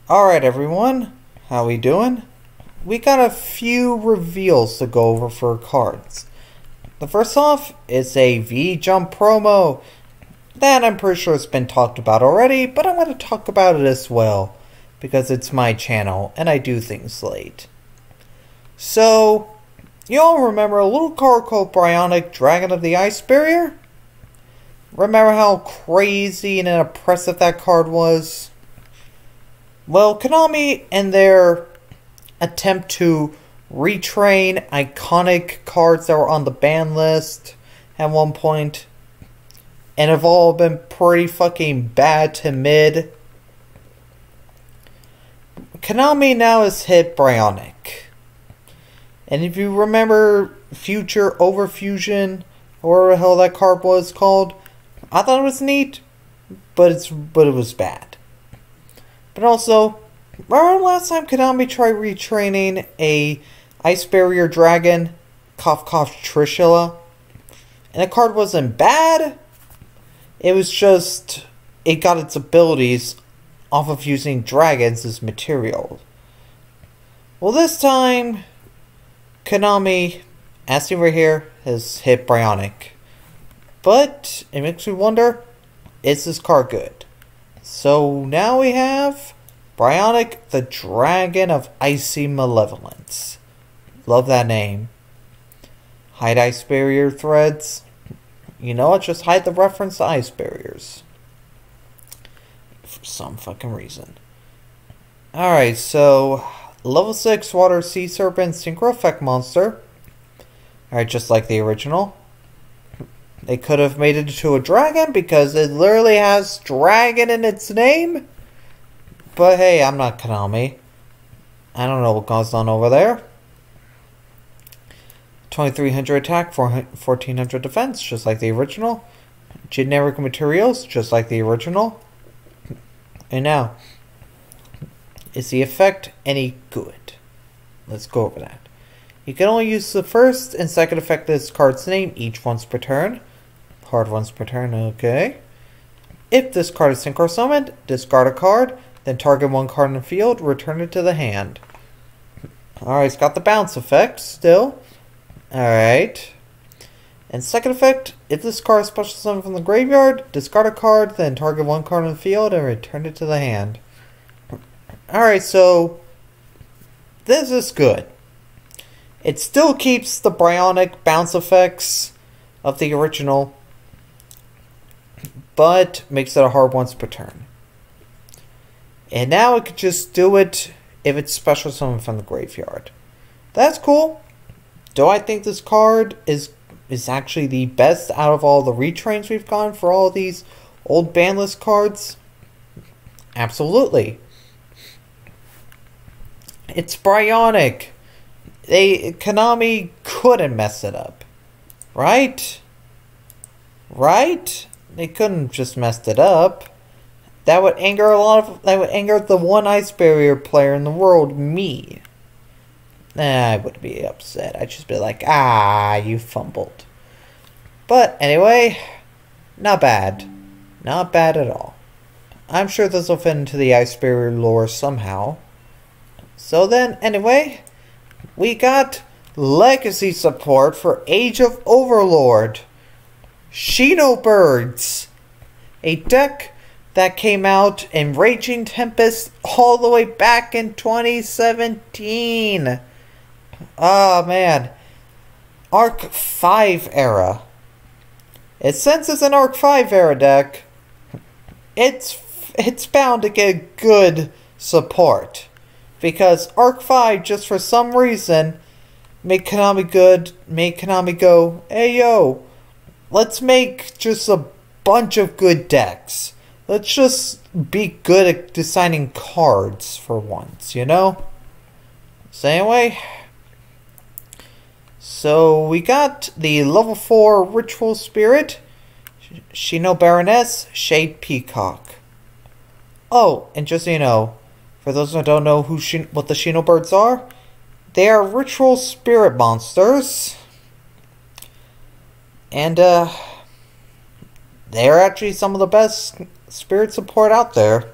Alright everyone, how we doing? We got a few reveals to go over for cards. The first off is a V-Jump promo. That I'm pretty sure it's been talked about already, but I'm going to talk about it as well. Because it's my channel, and I do things late. So, you all remember a little card called Brionac Dragon of the Ice Barrier? Remember how crazy and impressive that card was? Well, Konami, in their attempt to retrain iconic cards that were on the ban list at one point, and have all been pretty fucking bad to mid, Konami now has hit Brionac. And if you remember Future Overfusion, or whatever the hell that card was called, I thought it was neat, but it was bad. But also, remember last time Konami tried retraining a Ice Barrier Dragon, cough cough Trishula, and the card wasn't bad. It was just, it got its abilities off of using dragons as material. Well, this time, Konami, as seen right here, has hit Brionac. But it makes me wonder, is this card good? So now we have Brionac, the Dragon of Icy Malevolence. Love that name. Hide Ice Barrier threads. You know what? Just hide the reference to ice barriers. For some fucking reason. Alright, so level 6 Water Sea Serpent Synchro Effect Monster. Alright, just like the original. They could have made it into a dragon because it literally has dragon in its name. But hey, I'm not Konami. I don't know what goes on over there. 2300 attack, 1400 defense, just like the original. Generic materials, just like the original. And now, is the effect any good? Let's go over that. You can only use the first and second effect of this card's name each once per turn. Card once per turn, okay. If this card is synchro summoned, discard a card, then target one card in the field, return it to the hand. Alright, it's got the bounce effect still. Alright. And second effect, if this card is special summoned from the graveyard, discard a card, then target one card in the field and return it to the hand. Alright, so this is good. It still keeps the Brionac bounce effects of the original, but makes it a hard once per turn. And now it could just do it if it's special summoned from the graveyard. That's cool. Do I think this card is actually the best out of all the retrains we've gone for all these old banlist cards? Absolutely. It's Brionac. Konami couldn't mess it up. Right? Right? They couldn't just messed it up. That would anger the one ice barrier player in the world, me. I wouldn't be upset. I'd just be like, ah, you fumbled. But anyway, not bad. Not bad at all. I'm sure this will fit into the ice barrier lore somehow. So then, anyway, we got legacy support for Age of Overlord. Shinobirds. A deck that came out in Raging Tempest all the way back in 2017. Oh man. Arc 5 era. Since it's an Arc 5 era deck, it's bound to get good support. Because Arc 5, just for some reason, made Konami go, hey yo, let's make just a bunch of good decks. Let's just be good at designing cards for once, you know? So anyway, so we got the level 4 Ritual Spirit, Shinobaroness, Shade Peacock. Oh, and just so you know, for those who don't know what the Shinobirds are, they are Ritual Spirit monsters. And, they're actually some of the best spirit support out there.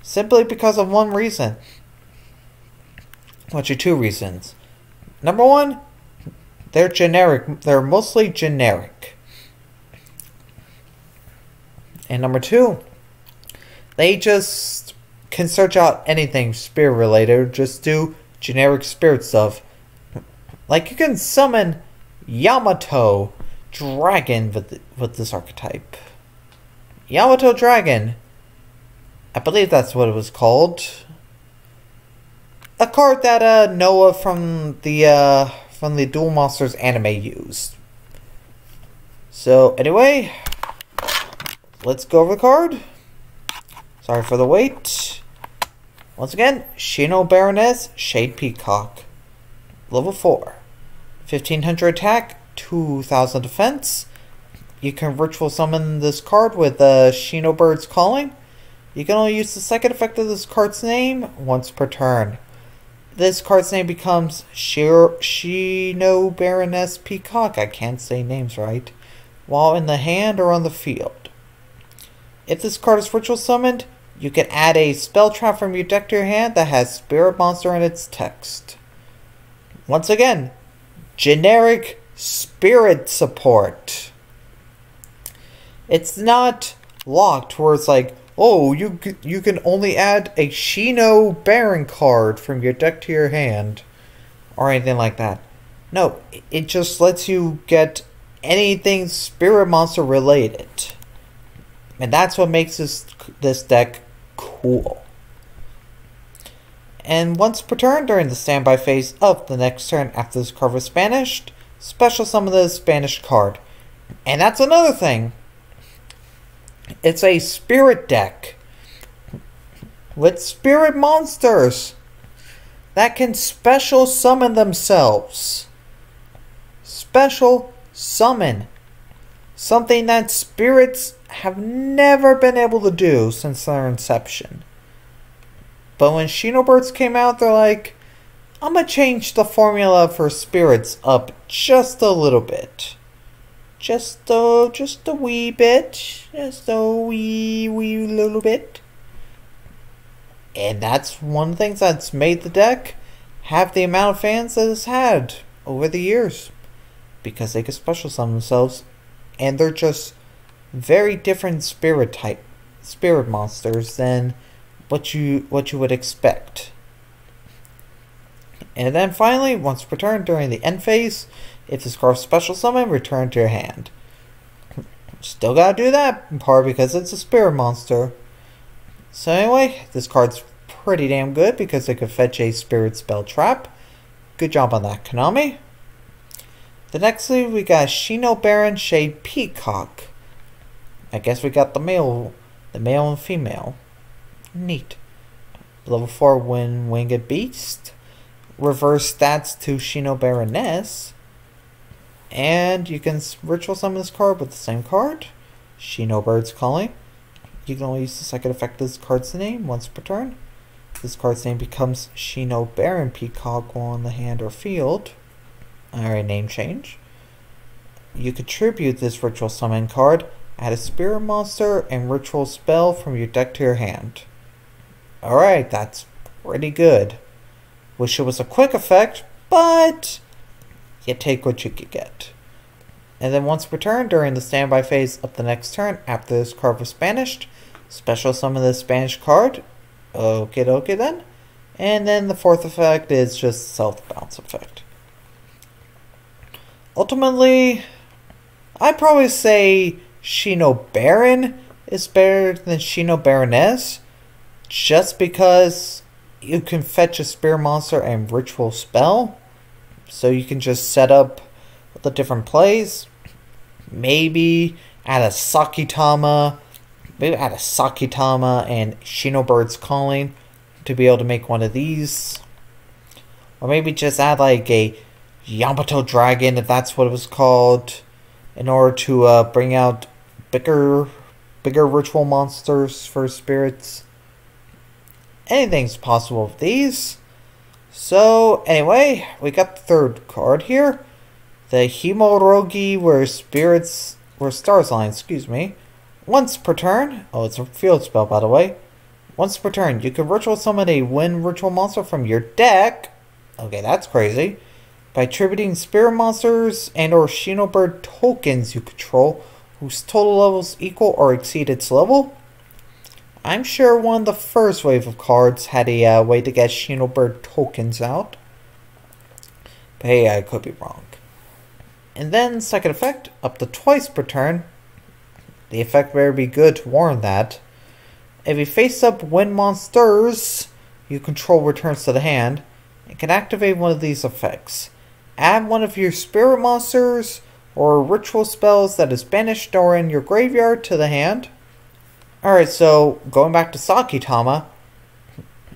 Simply because of one reason. Actually, two reasons. Number one, they're generic. They're mostly generic. And number two, they just can search out anything spirit related. Just do generic spirit stuff. Like you can summon Yamato Dragon with this archetype. Yamato Dragon. I believe that's what it was called. A card that Noah from the Duel Monsters anime used. So anyway, let's go over the card. Sorry for the wait. Once again, Shinobird Shade Peacock. Level 4. 1500 attack, 2000 defense. You can ritual summon this card with Shinobird's Calling. You can only use the second effect of this card's name once per turn. This card's name becomes Shinobird Peacock. I can't say names right. While in the hand or on the field. If this card is ritual summoned, you can add a spell trap from your deck to your hand that has Spirit Monster in its text. Once again, generic spirit support. It's not locked where it's like, oh, you can only add a Shinobird card from your deck to your hand. Or anything like that. No, it just lets you get anything Spirit Monster related. And that's what makes this deck cool. And once per turn during the standby phase of the next turn after this card was banished, special summon the banished card. And that's another thing. It's a spirit deck with spirit monsters that can special summon themselves. Special summon. Something that spirits have never been able to do since their inception. But when Shinobirds came out, they're like, I'm gonna change the formula for spirits up just a little bit. Just a wee bit. Just a wee little bit. And that's one of the things that's made the deck have the amount of fans that it's had over the years. Because they can special summon themselves. And they're just very different spirit monsters than what you would expect. And then finally, once per turn during the end phase, if this card special summon, return to your hand. Still gotta do that, in part because it's a spirit monster. So anyway, this card's pretty damn good because it could fetch a spirit spell trap. Good job on that, Konami. The next thing we got Shinobird Shade Peacock. I guess we got the male and female. Neat. Level 4 Winged Beast. Reverse stats to Shinobird. And you can ritual summon this card with the same card. Shinobird's Calling. You can only use the second effect of this card's name once per turn. This card's name becomes Shinobird Peacock while in the hand or field. Alright, name change. You contribute this ritual summon card, add a spirit monster and ritual spell from your deck to your hand. Alright, that's pretty good. Wish it was a quick effect, but you take what you could get. And then once per turn during the standby phase of the next turn after this card was banished, special summon this banished card. Okie dokie then. And then the fourth effect is just self-bounce effect. Ultimately, I'd probably say Shinobird is better than Shinobird, just because you can fetch a spirit monster and ritual spell, so you can just set up the different plays. Maybe add a Sakitama, and Shinobird's Calling to be able to make one of these, or maybe just add like a Yamato Dragon, if that's what it was called, in order to bring out bigger ritual monsters for spirits. Anything's possible with these. So anyway, we got the third card here, the Himorogi, where stars line. Once per turn. Oh, it's a field spell, by the way. Once per turn, you can ritual summon a wind ritual monster from your deck. Okay, that's crazy. By attributing spirit monsters and or Shinobird tokens you control whose total levels equal or exceed its level. I'm sure one of the first wave of cards had a way to get Shinobird tokens out. But hey, I could be wrong. And then, second effect, up to twice per turn. The effect better be good to warn that. If you face up wind monsters you control returns to the hand, it can activate one of these effects. Add one of your spirit monsters or ritual spells that is banished or in your graveyard to the hand. Alright, so going back to Sakitama,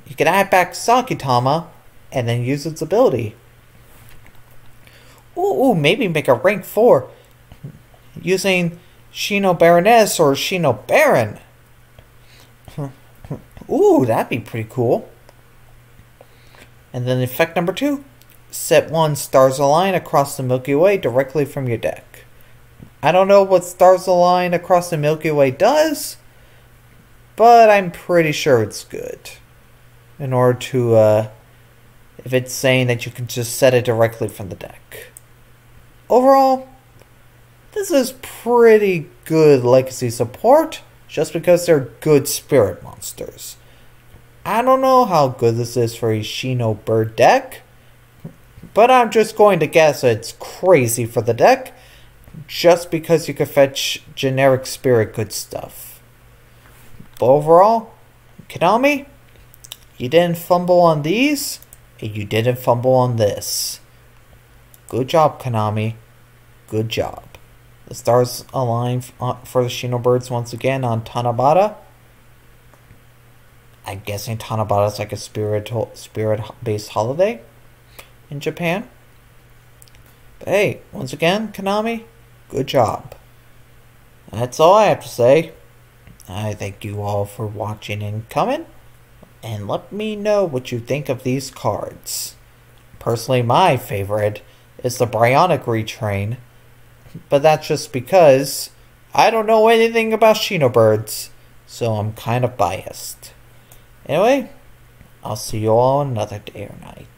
you can add back Sakitama and then use its ability. Ooh, maybe make a rank 4 using Shinobaroness or Shinobaron. Ooh, that'd be pretty cool. And then effect number 2. Set 1 Stars Align across the Milky Way directly from your deck. I don't know what Stars Align across the Milky Way does, but I'm pretty sure it's good. In order to, if it's saying that you can just set it directly from the deck. Overall, this is pretty good legacy support, just because they're good spirit monsters. I don't know how good this is for a Shinobird deck, but I'm just going to guess it's crazy for the deck, just because you can fetch generic spirit good stuff. But overall, Konami, you didn't fumble on these, and you didn't fumble on this. Good job, Konami. Good job. The stars align for the Shinobirds once again on Tanabata. I'm guessing Tanabata is like a spirit-based holiday in Japan. But hey, once again, Konami, good job. That's all I have to say. I thank you all for watching and coming. And let me know what you think of these cards. Personally, my favorite is the Brionac Retrain. But that's just because I don't know anything about Shinobirds, so I'm kind of biased. Anyway, I'll see you all another day or night.